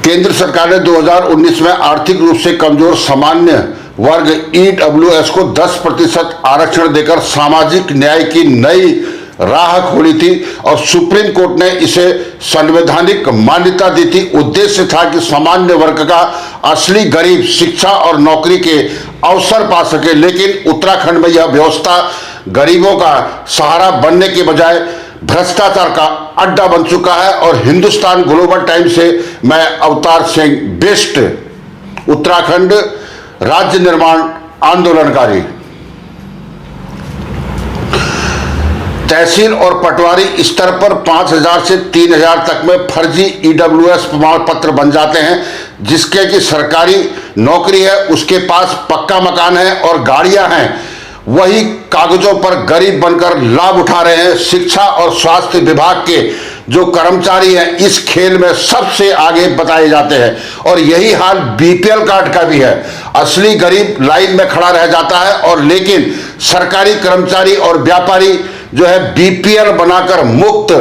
केंद्र सरकार ने 2019 में आर्थिक रूप से कमजोर सामान्य वर्ग ईडब्ल्यूएस को 10% आरक्षण देकर सामाजिक न्याय की नई राह खोली थी और सुप्रीम कोर्ट ने इसे संवैधानिक मान्यता दी थी। उद्देश्य था कि सामान्य वर्ग का असली गरीब शिक्षा और नौकरी के अवसर पा सके, लेकिन उत्तराखंड में यह व्यवस्था गरीबों का सहारा बनने के बजाय भ्रष्टाचार का अड्डा बन चुका है। और हिंदुस्तान ग्लोबल टाइम्स से मैं अवतार सिंह बिष्ट, उत्तराखंड राज्य निर्माण आंदोलनकारी। तहसील और पटवारी स्तर पर 5,000 से 3,000 तक में फर्जी ईडब्ल्यूएस प्रमाण पत्र बन जाते हैं। जिसके की सरकारी नौकरी है, उसके पास पक्का मकान है और गाड़ियां हैं, वही कागजों पर गरीब बनकर लाभ उठा रहे हैं। शिक्षा और स्वास्थ्य विभाग के जो कर्मचारी हैं इस खेल में सबसे आगे बताए जाते हैं और यही हाल बीपीएल कार्ड का भी है। असली गरीब लाइन में खड़ा रह जाता है और लेकिन सरकारी कर्मचारी और व्यापारी जो है बीपीएल बनाकर मुफ्त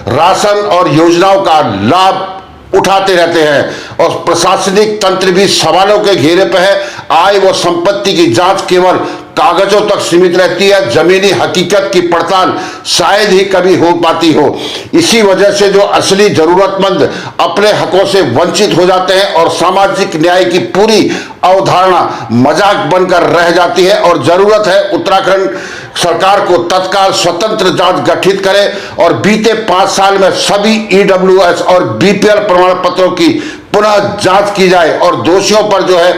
राशन और योजनाओं का लाभ उठाते रहते हैं और प्रशासनिक तंत्र भी सवालों के घेरे पर है। आय व संपत्ति की जांच केवल कागजों तक सीमित रहती है, जमीनी हकीकत की पड़ताल शायद ही कभी हो पाती हो। इसी वजह से जो असली जरूरतमंद अपने हकों से वंचित हो जाते हैं और सामाजिक न्याय की पूरी अवधारणा मजाक बनकर रह जाती है। और जरूरत है उत्तराखंड सरकार को तत्काल स्वतंत्र जांच गठित करे और बीते 5 साल में सभी ईडब्ल्यूएस और बीपीएल प्रमाण पत्रों की पुनः जांच की जाए और दोषियों पर जो है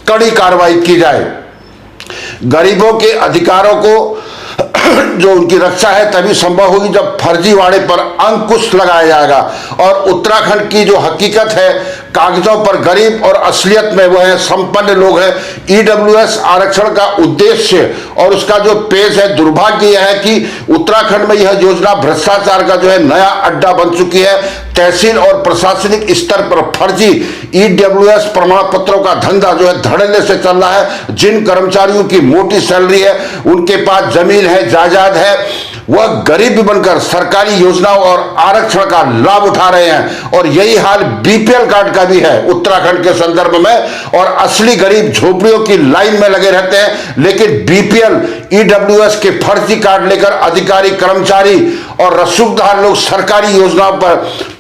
कड़ी कार्रवाई की जाए। गरीबों के अधिकारों को जो उनकी रक्षा है तभी संभव होगी जब फर्जीवाड़े पर अंकुश लगाया जाएगा। और उत्तराखंड की जो हकीकत है, कागजों पर गरीब और असलियत में वह है संपन्न लोग हैं। ईडब्ल्यूएस आरक्षण का उद्देश्य और उसका जो पेश है, दुर्भाग्य यह है कि उत्तराखंड में यह योजना भ्रष्टाचार का जो है नया अड्डा बन चुकी है। तहसील और प्रशासनिक स्तर पर फर्जी ईडब्ल्यूएस प्रमाण पत्रों का धंधा जो है धड़ल्ले से चल रहा है। जिन कर्मचारियों की मोटी सैलरी है, उनके पास जमीन है, जायदाद है, वह गरीब बनकर सरकारी योजनाओं और आरक्षण का लाभ उठा रहे हैं। और यही हाल बीपीएल कार्ड का भी है उत्तराखंड के संदर्भ में। और असली गरीब झोपड़ियों की लाइन में लगे रहते हैं, लेकिन बीपीएल ईडब्ल्यूएस के फर्जी कार्ड लेकर अधिकारी, कर्मचारी और रसूखदार लोग सरकारी योजनाओं पर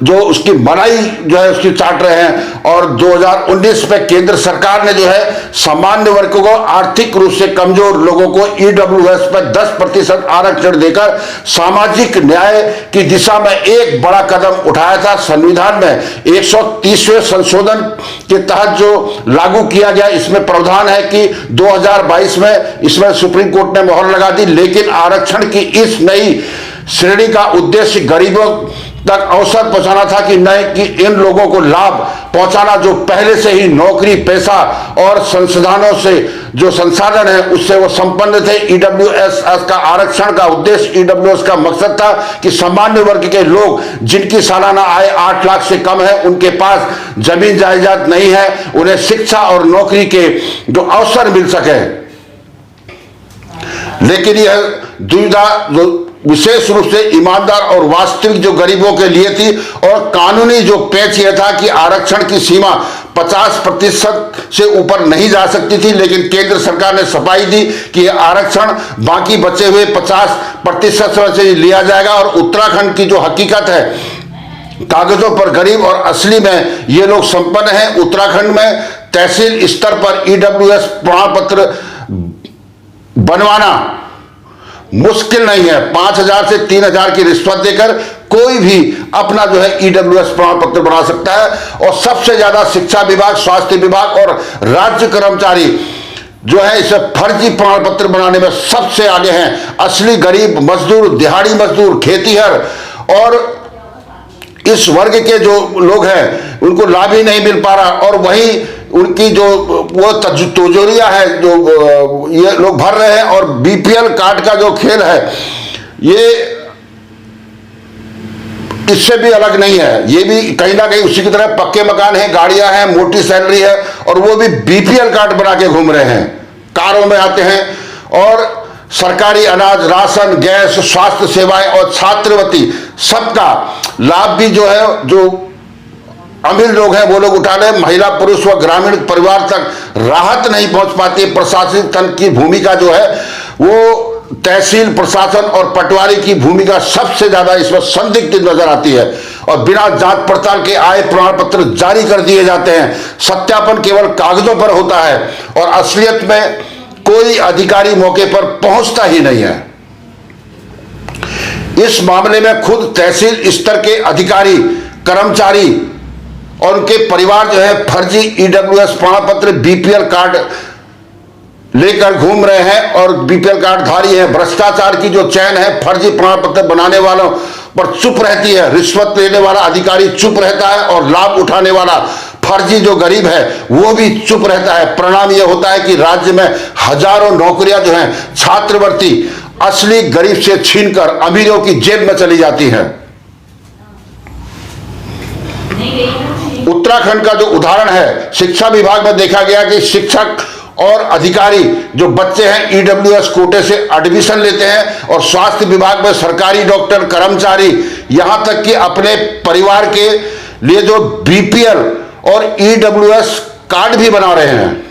जो उसकी बनाई जो है उसकी चाट रहे हैं। और 2019 में केंद्र सरकार ने जो है सामान्य वर्ग को, आर्थिक रूप से कमजोर लोगों को ईडब्ल्यूएस पर 10% आरक्षण देकर सामाजिक न्याय की दिशा में एक बड़ा कदम उठाया था। संविधान में 130वें संशोधन के तहत जो लागू किया गया, इसमें प्रावधान है कि 2022 में इसमें सुप्रीम कोर्ट ने मोहर लगा दी। लेकिन आरक्षण की इस नई श्रेणी का उद्देश्य गरीबों तक अवसर पहुंचाना था कि नहीं कि इन लोगों को लाभ पहुंचाना जो पहले से ही नौकरी, पैसा और संसाधनों से जो संसाधन है उससे वो संपन्न थे। ईडब्ल्यूएस का आरक्षण का उद्देश्य, ईडब्ल्यूएस का मकसद था कि सामान्य वर्ग के लोग जिनकी सालाना आय 8 लाख से कम है, उनके पास जमीन जायदाद नहीं है, उन्हें शिक्षा और नौकरी के जो अवसर मिल सके। लेकिन यह दुविधा जो विशेष रूप से ईमानदार और वास्तविक जो गरीबों के लिए थी। और कानूनी जो पेच यह था कि आरक्षण की सीमा 50% से ऊपर नहीं जा सकती थी, लेकिन केंद्र सरकार ने सफाई दी कि यह आरक्षण बाकी बचे हुए 50% से लिया जाएगा। और उत्तराखंड की जो हकीकत है, कागजों पर गरीब और असली में ये लोग संपन्न हैं। उत्तराखंड में तहसील स्तर पर ईडब्ल्यूएस प्रमाण पत्र बनवाना मुश्किल नहीं है। 5,000 से 3,000 की रिश्वत देकर कोई भी अपना जो है ईडब्ल्यूएस प्रमाण पत्र बना सकता है। और सबसे ज्यादा शिक्षा विभाग, स्वास्थ्य विभाग और राज्य कर्मचारी जो है इसे फर्जी प्रमाण पत्र बनाने में सबसे आगे हैं। असली गरीब मजदूर, दिहाड़ी मजदूर, खेतीहर और इस वर्ग के जो लोग हैं उनको लाभ ही नहीं मिल पा रहा। और वही उनकी जो वो तिजोरियां है जो ये लोग भर रहे हैं। और बीपीएल कार्ड का जो खेल है ये इससे भी अलग नहीं है। ये भी कहीं ना कहीं उसी की तरह पक्के मकान हैं, गाड़ियां हैं, मोटी सैलरी है और वो भी बीपीएल कार्ड बना के घूम रहे हैं, कारों में आते हैं। और सरकारी अनाज, राशन, गैस, स्वास्थ्य सेवाएं और छात्रवृत्ति सबका लाभ भी जो है जो अमीर लोग हैं वो लोग उठा लें, महिला पुरुष व ग्रामीण परिवार तक राहत नहीं पहुंच पाती। प्रशासनिक तंत्र की भूमिका जो है वो तहसील प्रशासन और पटवारी की भूमिका सबसे ज्यादा इसमें संदिग्ध नजर आती है और बिना जांच पड़ताल के आय प्रमाण पत्र जारी कर दिए जाते हैं। सत्यापन केवल कागजों पर होता है और असलियत में कोई अधिकारी मौके पर पहुंचता ही नहीं है। इस मामले में खुद तहसील स्तर के अधिकारी, कर्मचारी और उनके परिवार जो है फर्जी ईडब्ल्यूएस प्रमाण पत्र, बीपीएल कार्ड लेकर घूम रहे हैं और बीपीएल कार्ड धारी है। भ्रष्टाचार की जो चैन है फर्जी प्रमाण पत्र बनाने वालों पर चुप रहती है। रिश्वत लेने वाला अधिकारी चुप रहता है और लाभ उठाने वाला फर्जी जो गरीब है वो भी चुप रहता है। परिणाम यह होता है कि राज्य में हजारों नौकरियां जो हैं छात्रवृत्ति असली गरीब से छीनकर अमीरों की जेब में चली जाती हैं। उत्तराखंड का जो उदाहरण है, शिक्षा विभाग में देखा गया कि शिक्षक और अधिकारी जो बच्चे हैं ईडब्ल्यूएस कोटे से एडमिशन लेते हैं और स्वास्थ्य विभाग में सरकारी डॉक्टर, कर्मचारी, यहां तक कि अपने परिवार के लिए जो बीपीएल और ईडब्ल्यूएस कार्ड भी बना रहे हैं।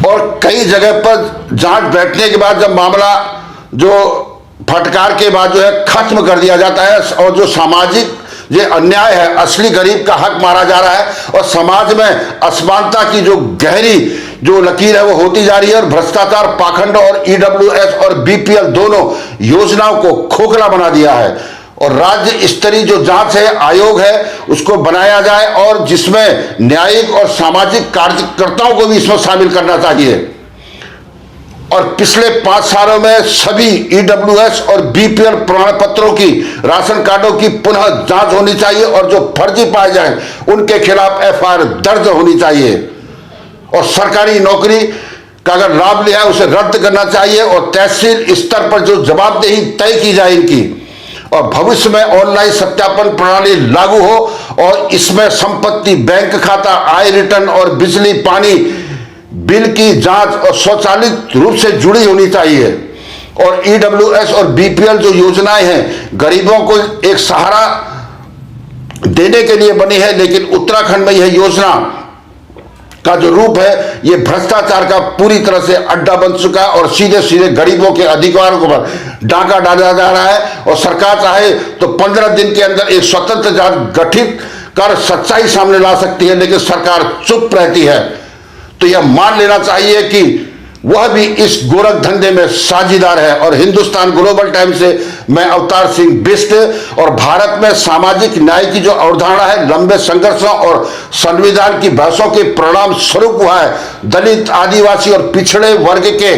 और कई जगह पर जांच बैठने के बाद जब मामला जो फटकार के बाद जो है खत्म कर दिया जाता है और जो सामाजिक ये अन्याय है, असली गरीब का हक मारा जा रहा है और समाज में असमानता की जो गहरी जो लकीर है वो होती जा रही है और भ्रष्टाचार, पाखंड और ईडब्ल्यूएस और बीपीएल दोनों योजनाओं को खोखला बना दिया है। और राज्य स्तरीय जो जांच है, आयोग है, उसको बनाया जाए और जिसमें न्यायिक और सामाजिक कार्यकर्ताओं को भी इसमें शामिल करना चाहिए। और पिछले 5 सालों में सभी ईडब्ल्यूएस और बीपीएल प्रमाण पत्रों की, राशन कार्डों की पुनः जांच होनी चाहिए और जो फर्जी पाए जाएं उनके खिलाफ एफआईआर दर्ज होनी चाहिए। और सरकारी नौकरी का अगर लाभ लिया है उसे रद्द करना चाहिए और तहसील स्तर पर जो जवाबदेही तय की जाए इनकी, और भविष्य में ऑनलाइन सत्यापन प्रणाली लागू हो और इसमें संपत्ति, बैंक खाता, आय रिटर्न और बिजली पानी बिल की जांच और स्वचालित रूप से जुड़ी होनी चाहिए। और ईडब्ल्यूएस और बीपीएल जो योजनाएं हैं गरीबों को एक सहारा देने के लिए बनी है, लेकिन उत्तराखंड में यह योजना का जो रूप है ये भ्रष्टाचार का पूरी तरह से अड्डा बन चुका है और सीधे सीधे गरीबों के अधिकारों पर डाका डाला जा रहा है। और सरकार चाहे तो 15 दिन के अंदर एक स्वतंत्र जांच गठित कर सच्चाई सामने ला सकती है, लेकिन सरकार चुप रहती है। तो यह मान लेना चाहिए कि वह भी इस गोरख धंधे में साझीदार है। और हिंदुस्तान ग्लोबल टाइम्स से मैं अवतार सिंह बिष्ट। और भारत में सामाजिक न्याय की जो अवधारणा है लंबे संघर्षों और संविधान की बहसों के परिणाम स्वरूप हुआ है। दलित, आदिवासी और पिछड़े वर्ग के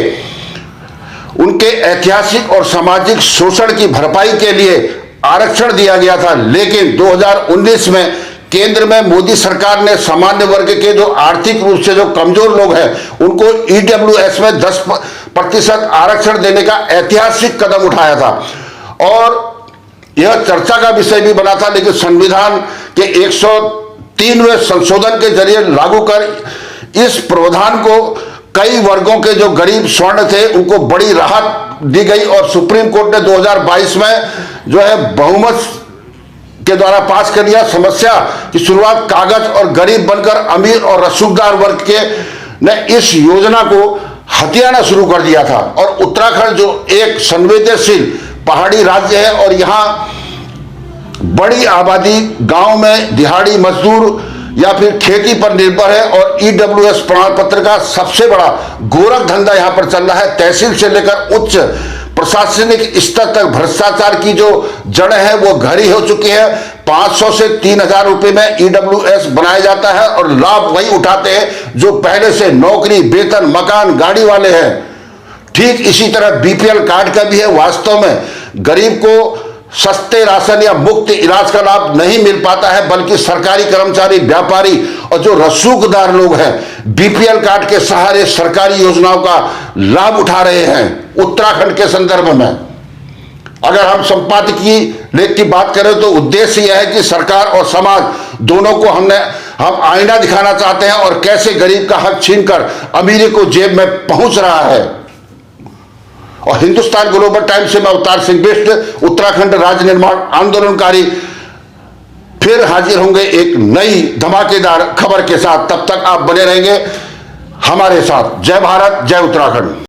उनके ऐतिहासिक और सामाजिक शोषण की भरपाई के लिए आरक्षण दिया गया था, लेकिन 2019 में केंद्र में मोदी सरकार ने सामान्य वर्ग के जो आर्थिक रूप से जो कमजोर लोग हैं उनको ईडब्ल्यूएस में 10% आरक्षण देने का ऐतिहासिक कदम उठाया था और यह चर्चा का विषय भी बना था। लेकिन संविधान के 103वें संशोधन के जरिए लागू कर इस प्रावधान को कई वर्गों के जो गरीब स्वर्ण थे उनको बड़ी राहत दी गई और सुप्रीम कोर्ट ने 2022 में जो है बहुमत के द्वारा पास कर दिया। समस्या की शुरुआत कागज और गरीब बनकर अमीर और रसूखदार वर्ग के ने इस योजना को हथियाना शुरू कर दिया था। और उत्तराखंड जो एक संवेदनशील पहाड़ी राज्य है और यहाँ बड़ी आबादी गांव में दिहाड़ी मजदूर या फिर खेती पर निर्भर है और ईडब्ल्यूएस प्रमाण पत्र का सबसे बड़ा गोरख धंधा यहाँ पर चल रहा है। तहसील से लेकर उच्च प्रशासनिक स्तर तक भ्रष्टाचार की जो जड़ है वो गहरी हो चुकी है। 500 से 3000 रुपए में ईडब्ल्यूएस बनाया जाता है और लाभ वही उठाते हैं जो पहले से नौकरी, वेतन, मकान, गाड़ी वाले हैं। ठीक इसी तरह बीपीएल कार्ड का भी है। वास्तव में गरीब को सस्ते राशन या मुफ्त इलाज का लाभ नहीं मिल पाता है, बल्कि सरकारी कर्मचारी, व्यापारी और जो रसूखदार लोग हैं बीपीएल कार्ड के सहारे सरकारी योजनाओं का लाभ उठा रहे हैं। उत्तराखंड के संदर्भ में अगर हम संपादकीय लेख की बात करें तो उद्देश्य यह है कि सरकार और समाज दोनों को हम आईना दिखाना चाहते हैं और कैसे गरीब का हक छीनकर अमीरी को जेब में पहुंच रहा है। और हिंदुस्तान ग्लोबल टाइम्स से मैं अवतार सिंह बिष्ट, उत्तराखंड राज्य निर्माण आंदोलनकारी फिर हाजिर होंगे एक नई धमाकेदार खबर के साथ। तब तक आप बने रहेंगे हमारे साथ। जय भारत, जय उत्तराखंड।